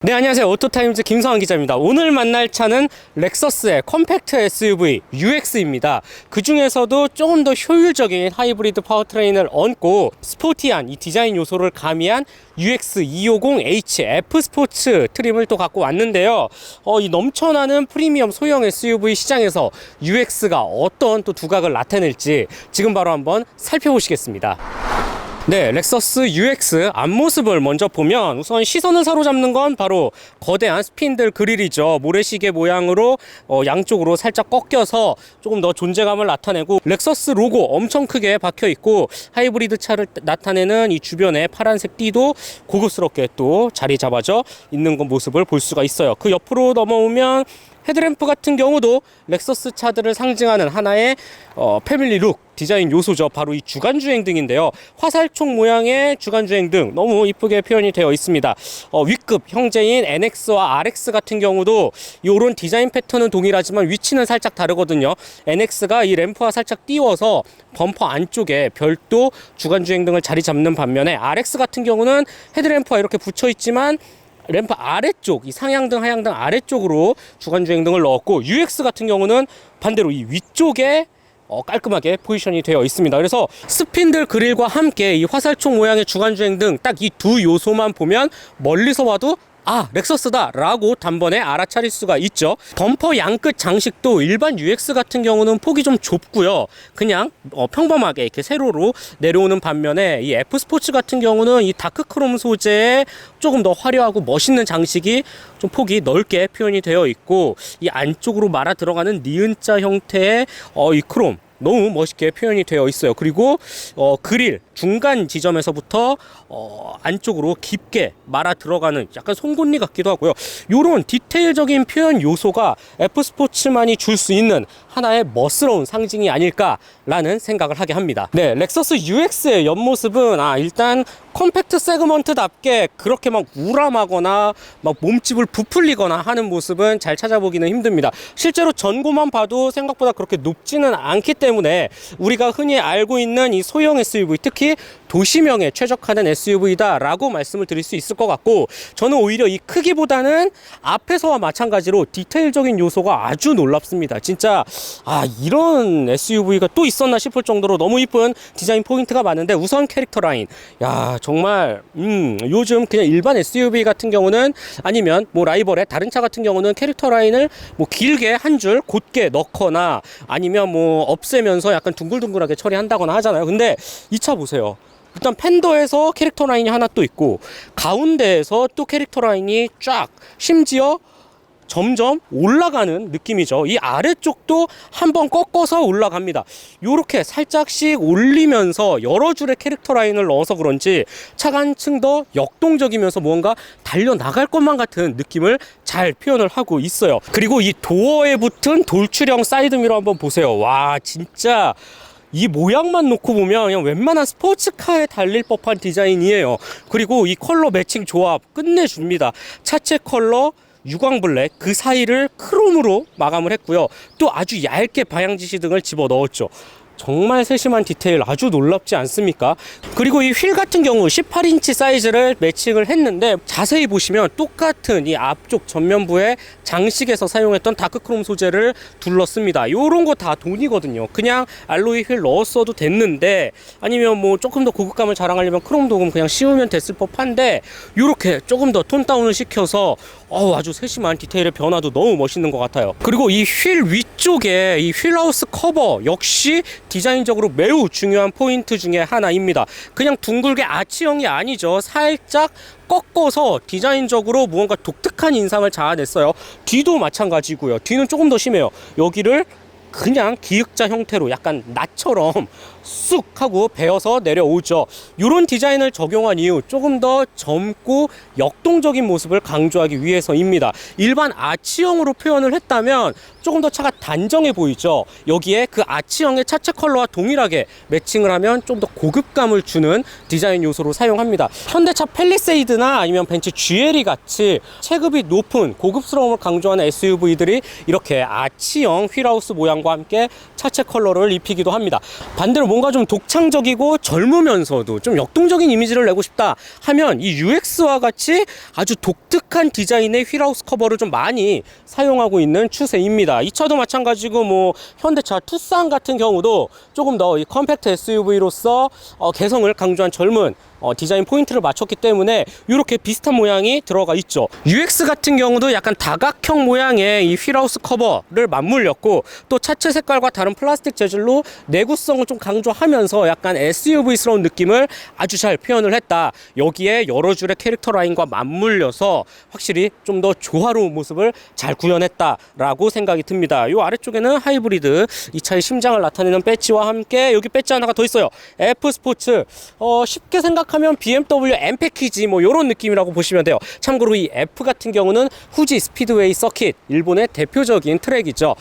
네, 안녕하세요. 오토타임즈 김성환 기자입니다. 오늘 만날 차는 렉서스의 컴팩트 SUV UX입니다. 그 중에서도 조금 더 효율적인 하이브리드 파워트레인을 얹고 스포티한 이 디자인 요소를 가미한 UX250H F 스포츠 트림을 또 갖고 왔는데요. 이 넘쳐나는 프리미엄 소형 SUV 시장에서 UX가 어떤 또 두각을 나타낼지 지금 바로 한번 살펴보시겠습니다. 네, 렉서스 UX 앞모습을 먼저 보면 우선 시선을 사로잡는 건 바로 거대한 스핀들 그릴이죠. 모래시계 모양으로 양쪽으로 살짝 꺾여서 조금 더 존재감을 나타내고, 렉서스 로고 엄청 크게 박혀 있고, 하이브리드 차를 나타내는 이 주변의 파란색 띠도 고급스럽게 또 자리 잡아져 있는 모습을 볼 수가 있어요. 그 옆으로 넘어오면 헤드램프 같은 경우도 렉서스 차들을 상징하는 하나의 패밀리 룩 디자인 요소죠. 바로 이 주간주행등인데요. 화살촉 모양의 주간주행등 너무 이쁘게 표현이 되어 있습니다. 위급 형제인 NX와 RX 같은 경우도 이런 디자인 패턴은 동일하지만 위치는 살짝 다르거든요. NX가 이 램프와 살짝 띄워서 범퍼 안쪽에 별도 주간주행등을 자리 잡는 반면에, RX 같은 경우는 헤드램프와 이렇게 붙여 있지만 램프 아래쪽, 이 상향등, 하향등 아래쪽으로 주간주행등을 넣었고, UX 같은 경우는 반대로 이 위쪽에 깔끔하게 포지션이 되어 있습니다. 그래서 스핀들 그릴과 함께 이 화살촉 모양의 주간주행등, 딱 이 두 요소만 보면 멀리서 봐도 렉서스다 라고 단번에 알아차릴 수가 있죠. 범퍼 양끝 장식도 일반 UX 같은 경우는 폭이 좀 좁고요. 그냥 평범하게 이렇게 세로로 내려오는 반면에, 이 F 스포츠 같은 경우는 이 다크 크롬 소재의 조금 더 화려하고 멋있는 장식이 좀 폭이 넓게 표현이 되어 있고, 이 안쪽으로 말아 들어가는 니은자 형태의 이 크롬 너무 멋있게 표현이 되어 있어요. 그리고 그릴 중간 지점에서부터 안쪽으로 깊게 말아 들어가는 약간 송곳니 같기도 하고요. 이런 디테일적인 표현 요소가 F 스포츠만이 줄 수 있는 하나의 멋스러운 상징이 아닐까라는 생각을 하게 합니다. 네, 렉서스 UX의 옆모습은 일단 컴팩트 세그먼트답게 그렇게 막 우람하거나 막 몸집을 부풀리거나 하는 모습은 잘 찾아보기는 힘듭니다. 실제로 전고만 봐도 생각보다 그렇게 높지는 않기 때문에 우리가 흔히 알고 있는 이 소형 SUV, 특히 도시명에 최적화된 SUV다 라고 말씀을 드릴 수 있을 것 같고, 저는 오히려 이 크기보다는 앞에서와 마찬가지로 디테일적인 요소가 아주 놀랍습니다. 진짜 이런 SUV가 또 있었나 싶을 정도로 너무 이쁜 디자인 포인트가 많은데, 우선 캐릭터 라인, 정말 요즘 그냥 일반 SUV 같은 경우는, 아니면 뭐 라이벌의 다른 차 같은 경우는 캐릭터 라인을 뭐 길게 한 줄 곧게 넣거나 아니면 뭐 없애면서 약간 둥글둥글하게 처리한다거나 하잖아요. 근데 이 차 보세요. 일단 펜더에서 캐릭터 라인이 하나 또 있고, 가운데에서 또 캐릭터 라인이 쫙, 심지어 점점 올라가는 느낌이죠. 이 아래쪽도 한번 꺾어서 올라갑니다. 요렇게 살짝씩 올리면서 여러 줄의 캐릭터 라인을 넣어서 그런지 차가 한층 더 역동적이면서 뭔가 달려나갈 것만 같은 느낌을 잘 표현을 하고 있어요. 그리고 이 도어에 붙은 돌출형 사이드미러 한번 보세요. 와, 진짜 이 모양만 놓고 보면 그냥 웬만한 스포츠카에 달릴 법한 디자인이에요. 그리고 이 컬러 매칭 조합 끝내줍니다. 차체 컬러 유광블랙, 그 사이를 크롬으로 마감을 했고요. 또 아주 얇게 방향지시 등을 집어 넣었죠. 정말 세심한 디테일 아주 놀랍지 않습니까? 그리고 이 휠 같은 경우 18인치 사이즈를 매칭을 했는데, 자세히 보시면 똑같은 이 앞쪽 전면부의 장식에서 사용했던 다크크롬 소재를 둘렀습니다. 요런 거 다 돈이거든요. 그냥 알로이 휠 넣었어도 됐는데, 아니면 뭐 조금 더 고급감을 자랑하려면 크롬 도금 그냥 씌우면 됐을 법한데, 요렇게 조금 더 톤 다운을 시켜서 아주 세심한 디테일의 변화도 너무 멋있는 것 같아요. 그리고 이 휠 위쪽에 이 휠하우스 커버 역시 디자인적으로 매우 중요한 포인트 중에 하나입니다. 그냥 둥글게 아치형이 아니죠. 살짝 꺾어서 디자인적으로 무언가 독특한 인상을 자아냈어요. 뒤도 마찬가지고요. 뒤는 조금 더 심해요. 여기를 그냥 기역자 형태로 약간 나처럼 쑥 하고 베어서 내려오죠. 이런 디자인을 적용한 이유, 조금 더 젊고 역동적인 모습을 강조하기 위해서입니다. 일반 아치형으로 표현을 했다면 조금 더 차가 단정해 보이죠. 여기에 그 아치형의 차체 컬러와 동일하게 매칭을 하면 좀 더 고급감을 주는 디자인 요소로 사용합니다. 현대차 팰리세이드나 아니면 벤츠 GLE 같이 체급이 높은 고급스러움을 강조하는 SUV들이 이렇게 아치형 휠하우스 모양과 함께 차체 컬러를 입히기도 합니다. 반대로 뭔가 좀 독창적이고 젊으면서도 좀 역동적인 이미지를 내고 싶다 하면 이 UX와 같이 아주 독특한 디자인의 휠하우스 커버를 좀 많이 사용하고 있는 추세입니다. 이 차도 마찬가지고 뭐 현대차 투싼 같은 경우도 조금 더 이 컴팩트 SUV로서 개성을 강조한 젊은 디자인 포인트를 맞췄기 때문에 이렇게 비슷한 모양이 들어가 있죠. UX 같은 경우도 약간 다각형 모양의 이 휠하우스 커버를 맞물렸고, 또 차체 색깔과 다른 플라스틱 재질로 내구성을 좀 강조하면서 약간 SUV스러운 느낌을 아주 잘 표현을 했다. 여기에 여러 줄의 캐릭터 라인과 맞물려서 확실히 좀 더 조화로운 모습을 잘 구현했다라고 생각이 듭니다. 이 아래쪽에는 하이브리드, 이 차의 심장을 나타내는 배지와 함께 여기 배지 하나가 더 있어요. F 스포츠. 쉽게 생각하면 BMW M 패키지 뭐 이런 느낌이라고 보시면 돼요. 참고로 이 F 같은 경우는 후지 스피드웨이 서킷, 일본의 대표적인 트랙이죠.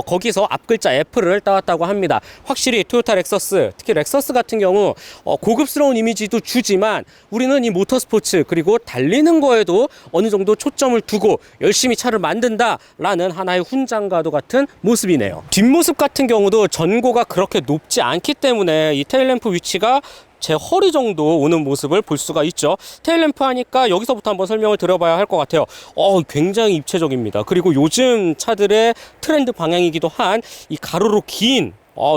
거기서 앞 글자 F를 따왔다고 합니다. 확실히 토요타 렉서스, 특히 렉서스 같은 경우 고급스러운 이미지도 주지만 우리는 이 모터스포츠 그리고 달리는 거에도 어느 정도 초점을 두고 열심히 차를 만든다라는 하나의 훈장과도 같은 모습이네요. 뒷모습 같은 경우도 전고가 그렇게 높지 않기 때문에 이 테일램프 위치가 제 허리 정도 오는 모습을 볼 수가 있죠. 테일램프 하니까 여기서부터 한번 설명을 드려봐야 할 것 같아요. 굉장히 입체적입니다. 그리고 요즘 차들의 트렌드 방향이기도 한 이 가로로 긴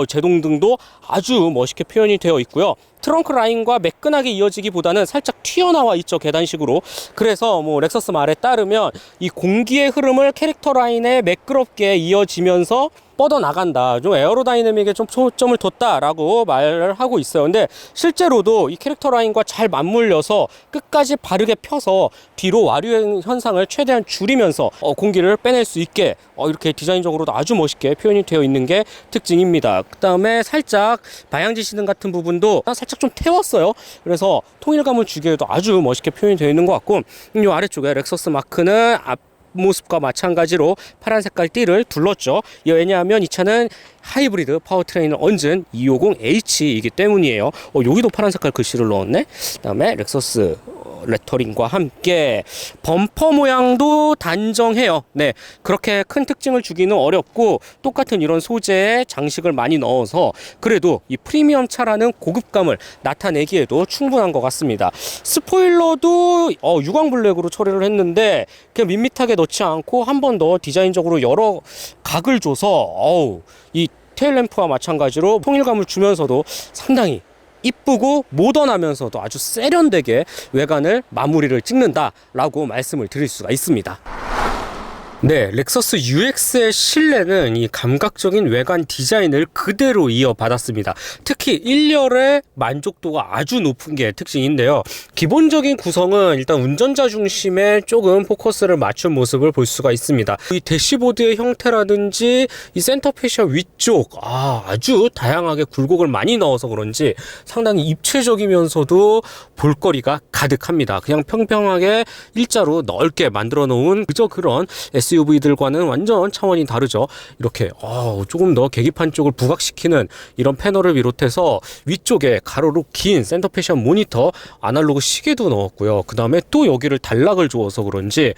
제동등도 아주 멋있게 표현이 되어 있고요. 트렁크 라인과 매끈하게 이어지기보다는 살짝 튀어나와 있죠, 계단식으로. 그래서 뭐 렉서스 말에 따르면 이 공기의 흐름을 캐릭터 라인에 매끄럽게 이어지면서 뻗어나간다, 좀 에어로다이내믹에 좀 초점을 뒀다라고 말을 하고 있어요. 근데 실제로도 이 캐릭터 라인과 잘 맞물려서 끝까지 바르게 펴서 뒤로 와류 현상을 최대한 줄이면서 공기를 빼낼 수 있게 이렇게 디자인적으로도 아주 멋있게 표현이 되어 있는 게 특징입니다. 그 다음에 살짝 방향지 시등 같은 부분도 살짝 좀 태웠어요. 그래서 통일감을 주기에도 아주 멋있게 표현이 되어 있는 것 같고, 이 아래쪽에 렉서스 마크는 앞 모습과 마찬가지로 파란 색깔 띠를 둘렀죠. 왜냐하면 이 차는 하이브리드 파워트레인을 얹은 250H이기 때문이에요. 여기도 파란 색깔 글씨를 넣었네. 그 다음에 렉서스 레터링과 함께 범퍼 모양도 단정해요. 네, 그렇게 큰 특징을 주기는 어렵고 똑같은 이런 소재에 장식을 많이 넣어서 그래도 이 프리미엄 차라는 고급감을 나타내기에도 충분한 것 같습니다. 스포일러도 유광 블랙으로 처리를 했는데 그냥 밋밋하게 넣지 않고 한 번 더 디자인적으로 여러 각을 줘서 이 테일램프와 마찬가지로 통일감을 주면서도 상당히 이쁘고 모던하면서도 아주 세련되게 외관을 마무리를 찍는다라고 말씀을 드릴 수가 있습니다. 네, 렉서스 UX의 신뢰는 이 감각적인 외관 디자인을 그대로 이어받았습니다. 특히 1열의 만족도가 아주 높은 게 특징인데요. 기본적인 구성은 일단 운전자 중심에 조금 포커스를 맞춘 모습을 볼 수가 있습니다. 이 대시보드의 형태라든지 이 센터 패시아 위쪽 아주 다양하게 굴곡을 많이 넣어서 그런지 상당히 입체적이면서도 볼거리가 가득합니다. 그냥 평평하게 일자로 넓게 만들어 놓은 그저 그런 SUV들과는 완전 차원이 다르죠. 이렇게 조금 더 계기판 쪽을 부각시키는 이런 패널을 비롯해서 위쪽에 가로로 긴 센터 패시아 모니터, 아날로그 시계도 넣었고요. 그 다음에 또 여기를 단락을 주어서 그런지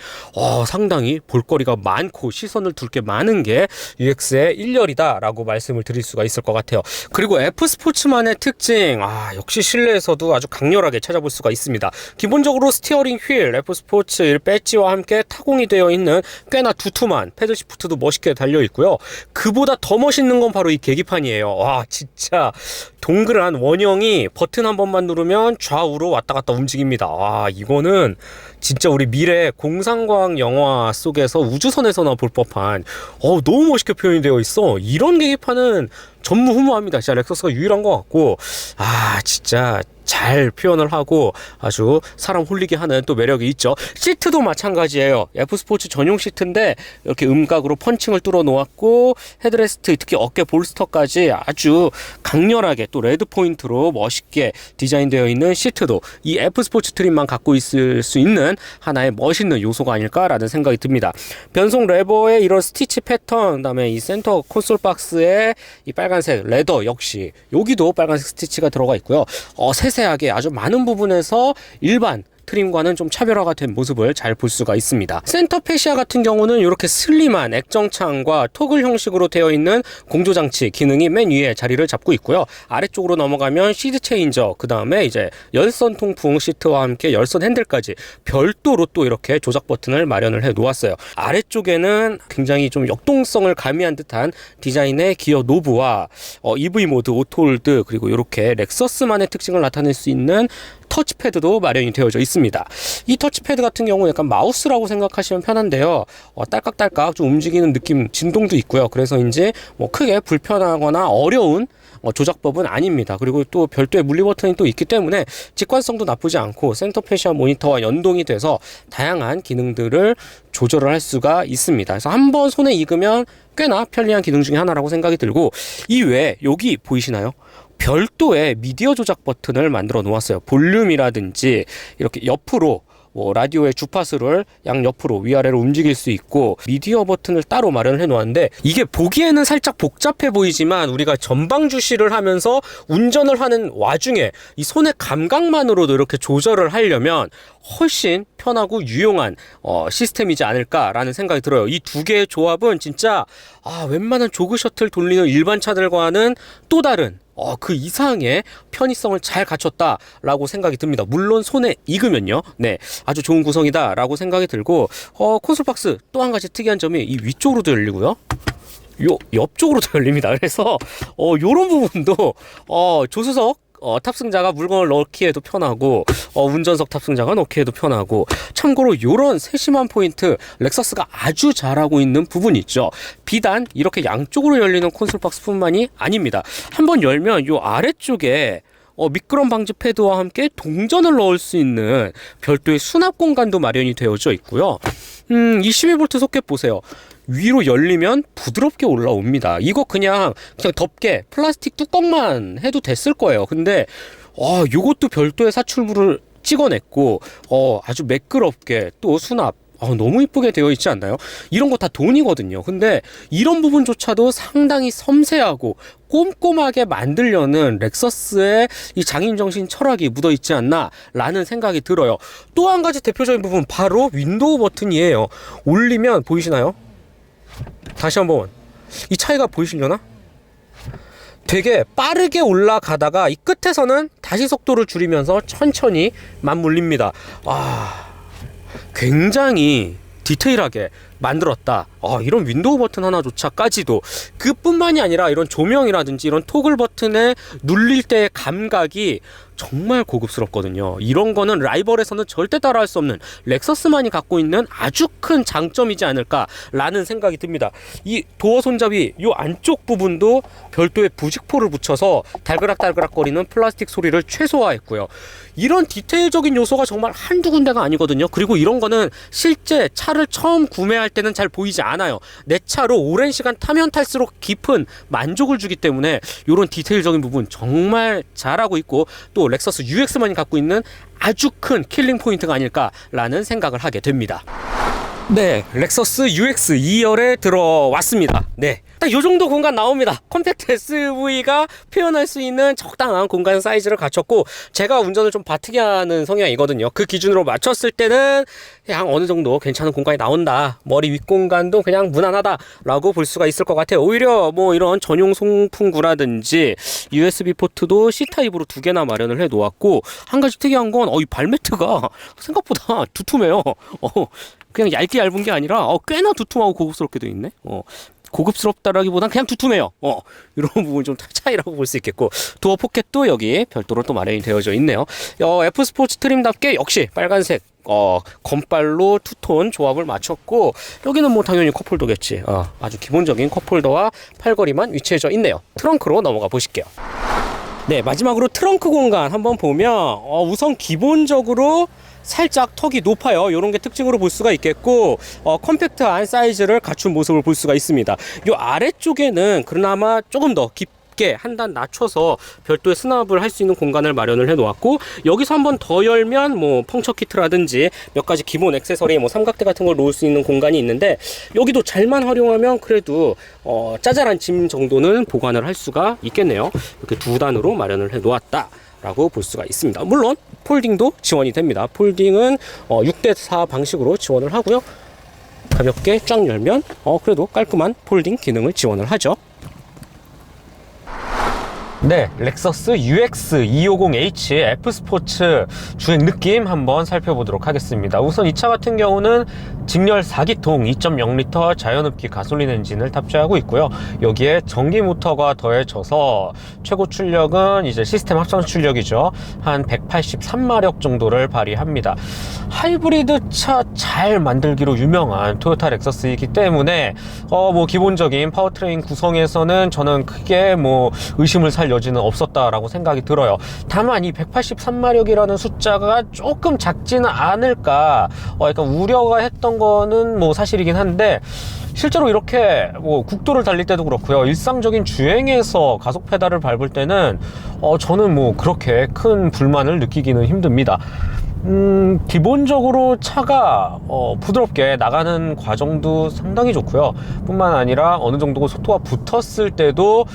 상당히 볼거리가 많고 시선을 둘 게 많은 게 UX의 1열이다 라고 말씀을 드릴 수가 있을 것 같아요. 그리고 F 스포츠만의 특징, 역시 실내에서도 아주 강렬하게 찾아볼 수가 있습니다. 기본적으로 스티어링 휠 F 스포츠 1 배지와 함께 타공이 되어 있는 꽤나 두툼한 패들 시프트도 멋있게 달려 있고요. 그보다 더 멋있는 건 바로 이 계기판이에요. 와, 진짜 동그란 원형이 버튼 한 번만 누르면 좌우로 왔다 갔다 움직입니다. 이거는 진짜 우리 미래 공상과학 영화 속에서 우주선에서나 볼 법한 너무 멋있게 표현이 되어 있어. 이런 계기판은 전무후무합니다. 진짜 렉서스가 유일한 것 같고 진짜 잘 표현을 하고 아주 사람 홀리게 하는 또 매력이 있죠. 시트도 마찬가지예요. F스포츠 전용 시트인데 이렇게 음각으로 펀칭을 뚫어 놓았고 헤드레스트, 특히 어깨 볼스터까지 아주 강렬하게 또 레드 포인트로 멋있게 디자인되어 있는 시트도 이 F스포츠 트림만 갖고 있을 수 있는 하나의 멋있는 요소가 아닐까라는 생각이 듭니다. 변속 레버의 이런 스티치 패턴, 그다음에 이 센터 콘솔 박스에 이 빨간색 레더 역시 여기도 빨간색 스티치가 들어가 있고요. 세세하게 아주 많은 부분에서 일반 트림과는 좀 차별화가 된 모습을 잘 볼 수가 있습니다. 센터 패시아 같은 경우는 이렇게 슬림한 액정창과 토글 형식으로 되어 있는 공조장치 기능이 맨 위에 자리를 잡고 있고요. 아래쪽으로 넘어가면 시드 체인저, 그 다음에 이제 열선 통풍 시트와 함께 열선 핸들까지 별도로 또 이렇게 조작 버튼을 마련을 해 놓았어요. 아래쪽에는 굉장히 좀 역동성을 가미한 듯한 디자인의 기어 노브와 EV 모드, 오토홀드, 그리고 이렇게 렉서스만의 특징을 나타낼 수 있는 터치패드도 마련이 되어져 있습니다. 이 터치패드 같은 경우는 약간 마우스라고 생각하시면 편한데요. 딸깍딸깍 좀 움직이는 느낌, 진동도 있고요. 그래서인지 뭐 크게 불편하거나 어려운 조작법은 아닙니다. 그리고 또 별도의 물리 버튼이 또 있기 때문에 직관성도 나쁘지 않고 센터 패시아 모니터와 연동이 돼서 다양한 기능들을 조절을 할 수가 있습니다. 그래서 한번 손에 익으면 꽤나 편리한 기능 중에 하나라고 생각이 들고, 이외에 여기 보이시나요? 별도의 미디어 조작 버튼을 만들어 놓았어요. 볼륨이라든지 이렇게 옆으로 라디오의 주파수를 양옆으로 위아래로 움직일 수 있고, 미디어 버튼을 따로 마련을 해 놓았는데, 이게 보기에는 살짝 복잡해 보이지만 우리가 전방 주시를 하면서 운전을 하는 와중에 이 손의 감각만으로도 이렇게 조절을 하려면 훨씬 편하고 유용한 시스템이지 않을까라는 생각이 들어요. 이 두 개의 조합은 진짜 웬만한 조그 셔틀 돌리는 일반 차들과는 또 다른 그 이상의 편의성을 잘 갖췄다라고 생각이 듭니다. 물론 손에 익으면요, 네, 아주 좋은 구성이다라고 생각이 들고, 콘솔 박스 또 한 가지 특이한 점이 이 위쪽으로도 열리고요, 요 옆쪽으로도 열립니다. 그래서 요런 부분도 조수석 탑승자가 물건을 넣기에도 편하고, 운전석 탑승자가 넣기에도 편하고, 참고로 요런 세심한 포인트 렉서스가 아주 잘하고 있는 부분이 있죠. 비단 이렇게 양쪽으로 열리는 콘솔 박스뿐만이 아닙니다. 한번 열면 요 아래쪽에 미끄럼 방지 패드와 함께 동전을 넣을 수 있는 별도의 수납 공간도 마련이 되어져 있고요. 이 12V 소켓 보세요. 위로 열리면 부드럽게 올라옵니다. 이거 그냥 덮개 플라스틱 뚜껑만 해도 됐을 거예요. 근데 요것도 별도의 사출물을 찍어냈고 아주 매끄럽게 또 수납 너무 이쁘게 되어 있지 않나요? 이런 거 다 돈이거든요. 근데 이런 부분조차도 상당히 섬세하고 꼼꼼하게 만들려는 렉서스의 이 장인정신 철학이 묻어 있지 않나 라는 생각이 들어요. 또 한 가지 대표적인 부분, 바로 윈도우 버튼이에요. 올리면 보이시나요? 다시 한번, 이 차이가 보이시려나? 되게 빠르게 올라가다가 이 끝에서는 다시 속도를 줄이면서 천천히 맞물립니다. 굉장히 디테일하게 만들었다. 이런 윈도우 버튼 하나조차까지도, 그뿐만이 아니라 이런 조명이라든지 이런 토글 버튼에 눌릴 때의 감각이 정말 고급스럽거든요. 이런 거는 라이벌에서는 절대 따라할 수 없는 렉서스만이 갖고 있는 아주 큰 장점이지 않을까라는 생각이 듭니다. 이 도어 손잡이 요 안쪽 부분도 별도의 부직포를 붙여서 달그락달그락거리는 플라스틱 소리를 최소화했고요. 이런 디테일적인 요소가 정말 한두 군데가 아니거든요. 그리고 이런 거는 실제 차를 처음 구매할 때는 잘 보이지 않아요. 내 차로 오랜 시간 타면 탈수록 깊은 만족을 주기 때문에 이런 디테일적인 부분 정말 잘하고 있고, 또 렉서스 UX만이 갖고 있는 아주 큰 킬링 포인트가 아닐까라는 생각을 하게 됩니다. 네, 렉서스 UX 2열에 들어왔습니다. 네, 딱 요 정도 공간 나옵니다. 컴팩트 SUV가 표현할 수 있는 적당한 공간 사이즈를 갖췄고, 제가 운전을 좀 바트게 하는 성향이거든요. 그 기준으로 맞췄을 때는 그냥 어느 정도 괜찮은 공간이 나온다, 머리 윗공간도 그냥 무난하다 라고 볼 수가 있을 것 같아요. 오히려 뭐 이런 전용 송풍구라든지 USB 포트도 C타입으로 2개나 마련을 해 놓았고, 한 가지 특이한 건 이 발매트가 생각보다 두툼해요. 그냥 얇게 얇은 게 아니라 꽤나 두툼하고 고급스럽게 되어 있네. 고급스럽다라기보단 그냥 두툼해요. 이런 부분 좀 차이라고 볼 수 있겠고, 도어 포켓도 여기 별도로 또 마련이 되어져 있네요. F 스포츠 트림답게 역시 빨간색 건빨로 투톤 조합을 맞췄고, 여기는 뭐 당연히 컵홀더겠지. 아주 기본적인 컵홀더와 팔걸이만 위치해져 있네요. 트렁크로 넘어가 보실게요. 네, 마지막으로 트렁크 공간 한번 보면 우선 기본적으로 살짝 턱이 높아요. 이런 게 특징으로 볼 수가 있겠고, 컴팩트한 사이즈를 갖춘 모습을 볼 수가 있습니다. 이 아래쪽에는 그나마 조금 더 깊게 한 단 낮춰서 별도의 수납을 할 수 있는 공간을 마련을 해 놓았고, 여기서 한번 더 열면 뭐 펑처 키트라든지 몇 가지 기본 액세서리, 뭐 삼각대 같은 걸 놓을 수 있는 공간이 있는데, 여기도 잘만 활용하면 그래도 짜잘한 짐 정도는 보관을 할 수가 있겠네요. 이렇게 두 단으로 마련을 해 놓았다 라고 볼 수가 있습니다. 물론 폴딩도 지원이 됩니다. 폴딩은 6대4 방식으로 지원을 하고요. 가볍게 쫙 열면 그래도 깔끔한 폴딩 기능을 지원을 하죠. 네, 렉서스 UX250H F스포츠 주행 느낌 한번 살펴보도록 하겠습니다. 우선 이 차 같은 경우는 직렬 4기통 2.0L 자연흡기 가솔린 엔진을 탑재하고 있고요. 여기에 전기 모터가 더해져서 최고 출력은 이제 시스템 합성 출력이죠. 한 183마력 정도를 발휘합니다. 하이브리드 차 잘 만들기로 유명한 토요타 렉서스이기 때문에 뭐 기본적인 파워트레인 구성에서는 저는 크게 뭐 의심을 살 여지는 없었다라고 생각이 들어요. 다만 이 183마력이라는 숫자가 조금 작지는 않을까 약간 우려가 했던 거는 뭐 사실이긴 한데, 실제로 이렇게 뭐 국도를 달릴 때도 그렇고요, 일상적인 주행에서 가속 페달을 밟을 때는 저는 뭐 그렇게 큰 불만을 느끼기는 힘듭니다. 기본적으로 차가 부드럽게 나가는 과정도 상당히 좋고요. 뿐만 아니라 어느 정도 속도가 붙었을 때도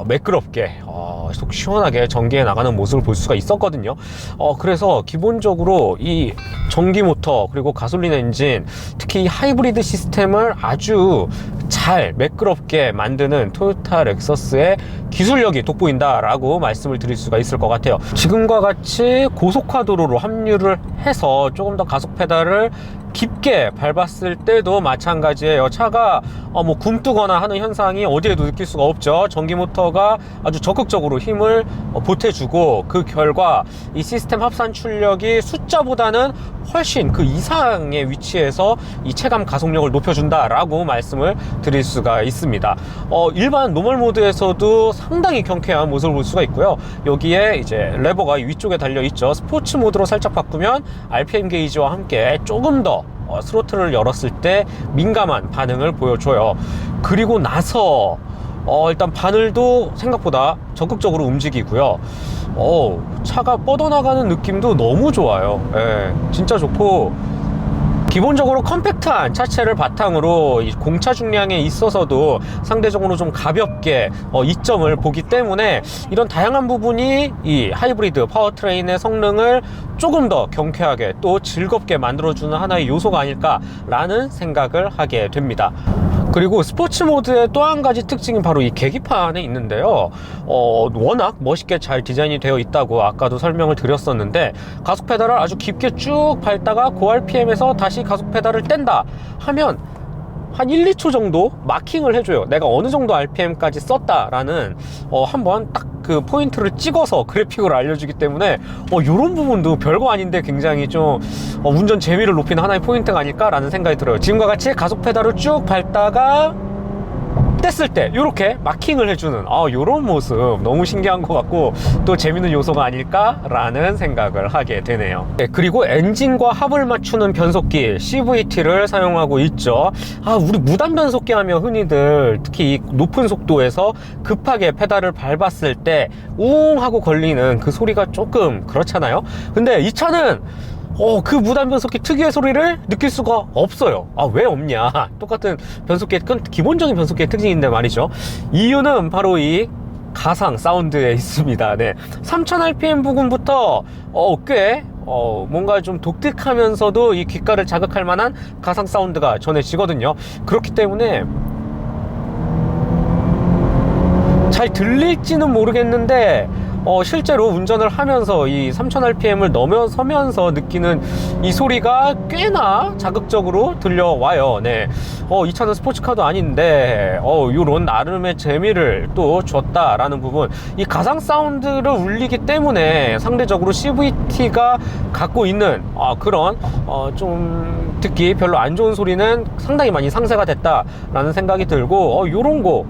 매끄럽게 속 시원하게 전기에 나가는 모습을 볼 수가 있었거든요. 그래서 기본적으로 이 전기 모터 그리고 가솔린 엔진, 특히 이 하이브리드 시스템을 아주 잘 매끄럽게 만드는 토요타 렉서스의 기술력이 돋보인다 라고 말씀을 드릴 수가 있을 것 같아요. 지금과 같이 고속화 도로로 합류를 해서 조금 더 가속 페달을 깊게 밟았을 때도 마찬가지예요. 차가 뭐 굼뜨거나 하는 현상이 어디에도 느낄 수가 없죠. 전기 모터가 아주 적극적으로 힘을 보태주고, 그 결과 이 시스템 합산 출력이 숫자보다는 훨씬 그 이상의 위치에서 이 체감 가속력을 높여준다 라고 말씀을 드릴 수가 있습니다. 일반 노멀 모드에서도 상당히 경쾌한 모습을 볼 수가 있고요. 여기에 이제 레버가 위쪽에 달려 있죠. 스포츠 모드로 살짝 바꾸면 RPM 게이지와 함께 조금 더 스로틀을 열었을 때 민감한 반응을 보여줘요. 그리고 나서 일단 바늘도 생각보다 적극적으로 움직이고요. 차가 뻗어나가는 느낌도 너무 좋아요. 진짜 좋고, 기본적으로 컴팩트한 차체를 바탕으로 이 공차 중량에 있어서도 상대적으로 좀 가볍게 이점을 보기 때문에 이런 다양한 부분이 이 하이브리드 파워트레인의 성능을 조금 더 경쾌하게 또 즐겁게 만들어주는 하나의 요소가 아닐까라는 생각을 하게 됩니다. 그리고 스포츠 모드의 또 한 가지 특징이 바로 이 계기판에 있는데요. 워낙 멋있게 잘 디자인이 되어 있다고 아까도 설명을 드렸었는데, 가속 페달을 아주 깊게 쭉 밟다가 고RPM에서 다시 가속 페달을 뗀다 하면 한 1, 2초 정도 마킹을 해줘요. 내가 어느 정도 RPM까지 썼다라는 한번 딱 그 포인트를 찍어서 그래픽으로 알려주기 때문에 이런 부분도 별거 아닌데 굉장히 좀 운전 재미를 높이는 하나의 포인트가 아닐까라는 생각이 들어요. 지금과 같이 가속 페달을 쭉 밟다가 뗐을 때 이렇게 마킹을 해주는 이런 모습 너무 신기한 것 같고 또 재밌는 요소가 아닐까라는 생각을 하게 되네요. 그리고 엔진과 합을 맞추는 변속기 CVT를 사용하고 있죠. 우리 무단 변속기 하면 흔히들 특히 이 높은 속도에서 급하게 페달을 밟았을 때 우웅 하고 걸리는 그 소리가 조금 그렇잖아요. 근데 이 차는 그 무단 변속기 특유의 소리를 느낄 수가 없어요. 왜 없냐? 똑같은 변속기의 기본적인 변속기의 특징인데 말이죠. 이유는 바로 이 가상 사운드에 있습니다. 3000rpm 부근부터 꽤 뭔가 좀 독특하면서도 이 귓가를 자극할 만한 가상 사운드가 전해지거든요. 그렇기 때문에 잘 들릴지는 모르겠는데 실제로 운전을 하면서 이 3000rpm을 넘어서면서 느끼는 이 소리가 꽤나 자극적으로 들려와요. 이 차는 스포츠카도 아닌데 요런 나름의 재미를 또 줬다라는 부분, 이 가상 사운드를 울리기 때문에 상대적으로 CVT가 갖고 있는 그런 좀 듣기 별로 안 좋은 소리는 상당히 많이 상쇄가 됐다라는 생각이 들고, 요런 거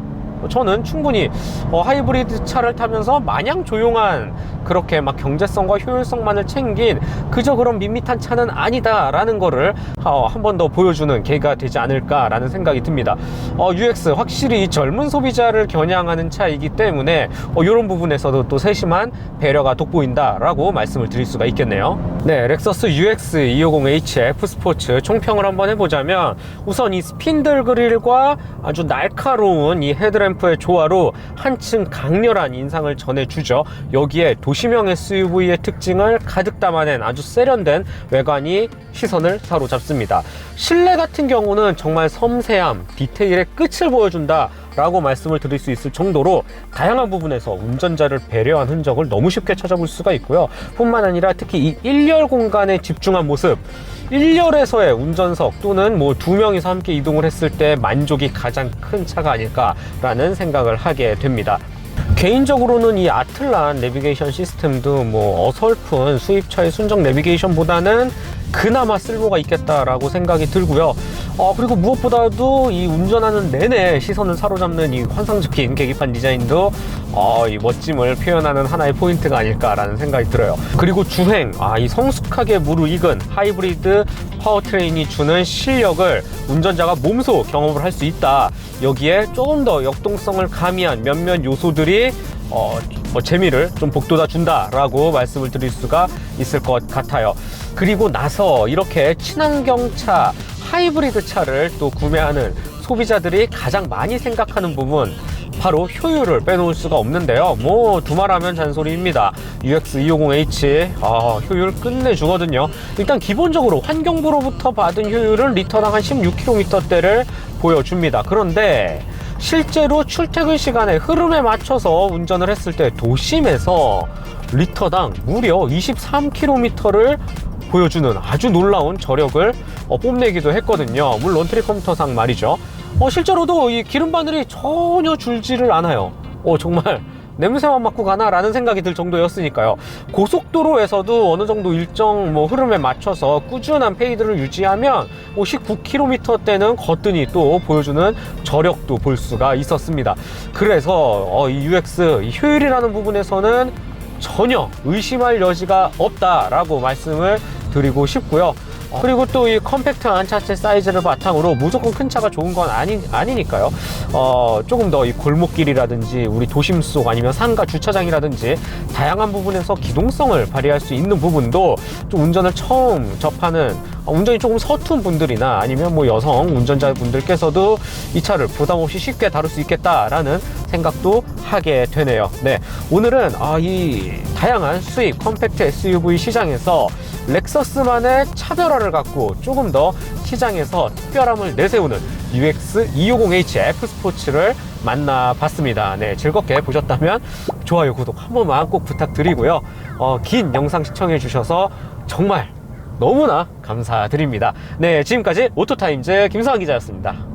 저는 충분히 하이브리드 차를 타면서 마냥 조용한 그렇게 막 경제성과 효율성만을 챙긴 그저 그런 밋밋한 차는 아니다라는 거를 한 번 더 보여주는 계기가 되지 않을까라는 생각이 듭니다. UX 확실히 젊은 소비자를 겨냥하는 차이기 때문에 이런 부분에서도 또 세심한 배려가 돋보인다라고 말씀을 드릴 수가 있겠네요. 렉서스 UX250H F스포츠 총평을 한번 해보자면, 우선 이 스핀들 그릴과 아주 날카로운 이 헤드램프 헤드램프의 조화로 한층 강렬한 인상을 전해주죠. 여기에 도시명 SUV의 특징을 가득 담아낸 아주 세련된 외관이 시선을 사로잡습니다. 실내 같은 경우는 정말 섬세함, 디테일의 끝을 보여준다 라고 말씀을 드릴 수 있을 정도로 다양한 부분에서 운전자를 배려한 흔적을 너무 쉽게 찾아볼 수가 있고요. 뿐만 아니라 특히 이 1열 공간에 집중한 모습, 1열에서의 운전석 또는 뭐 두 명이서 함께 이동을 했을 때 만족이 가장 큰 차가 아닐까라는 생각을 하게 됩니다. 개인적으로는 이 아틀란 내비게이션 시스템도 뭐 어설픈 수입차의 순정 내비게이션보다는 그나마 쓸모가 있겠다라고 생각이 들고요. 그리고 무엇보다도 이 운전하는 내내 시선을 사로잡는 이 환상적인 계기판 디자인도 이 멋짐을 표현하는 하나의 포인트가 아닐까라는 생각이 들어요. 그리고 주행, 이 성숙하게 무르익은 하이브리드 파워트레인이 주는 실력을 운전자가 몸소 경험을 할 수 있다. 여기에 조금 더 역동성을 가미한 몇몇 요소들이 재미를 좀 북돋아 준다라고 말씀을 드릴 수가 있을 것 같아요. 그리고 나서 이렇게 친환경차, 하이브리드 차를 또 구매하는 소비자들이 가장 많이 생각하는 부분, 바로 효율을 빼놓을 수가 없는데요. 뭐 두말하면 잔소리입니다. UX250H 효율 끝내주거든요. 일단 기본적으로 환경부로부터 받은 효율은 리터당 한 16km대를 보여줍니다. 그런데 실제로 출퇴근 시간의 흐름에 맞춰서 운전을 했을 때 도심에서 리터당 무려 23km를 보여주는 아주 놀라운 저력을 뽐내기도 했거든요. 물론 트리컴퓨터상 말이죠. 실제로도 이 기름 바늘이 전혀 줄지를 않아요. 정말 냄새만 맡고 가나? 라는 생각이 들 정도였으니까요. 고속도로에서도 어느 정도 일정 흐름에 맞춰서 꾸준한 페이드를 유지하면 19km대는 거뜬히 또 보여주는 저력도 볼 수가 있었습니다. 그래서 이 UX, 이 효율이라는 부분에서는 전혀 의심할 여지가 없다라고 말씀을 드리고 싶고요. 그리고 또 이 컴팩트한 차체 사이즈를 바탕으로 무조건 큰 차가 좋은 건 아니니까요. 조금 더 이 골목길이라든지 우리 도심 속 아니면 상가 주차장이라든지 다양한 부분에서 기동성을 발휘할 수 있는 부분도 좀 운전을 처음 접하는 운전이 조금 서툰 분들이나 아니면 뭐 여성 운전자분들께서도 이 차를 부담 없이 쉽게 다룰 수 있겠다라는 생각도 하게 되네요. 네, 오늘은 이 다양한 수입 컴팩트 SUV 시장에서 렉서스만의 차별화를 갖고 조금 더 시장에서 특별함을 내세우는 UX250H F 스포츠를 만나봤습니다. 네, 즐겁게 보셨다면 좋아요, 구독 한 번만 꼭 부탁드리고요. 긴 영상 시청해 주셔서 정말 너무나 감사드립니다. 네, 지금까지 오토타임즈 김성환 기자였습니다.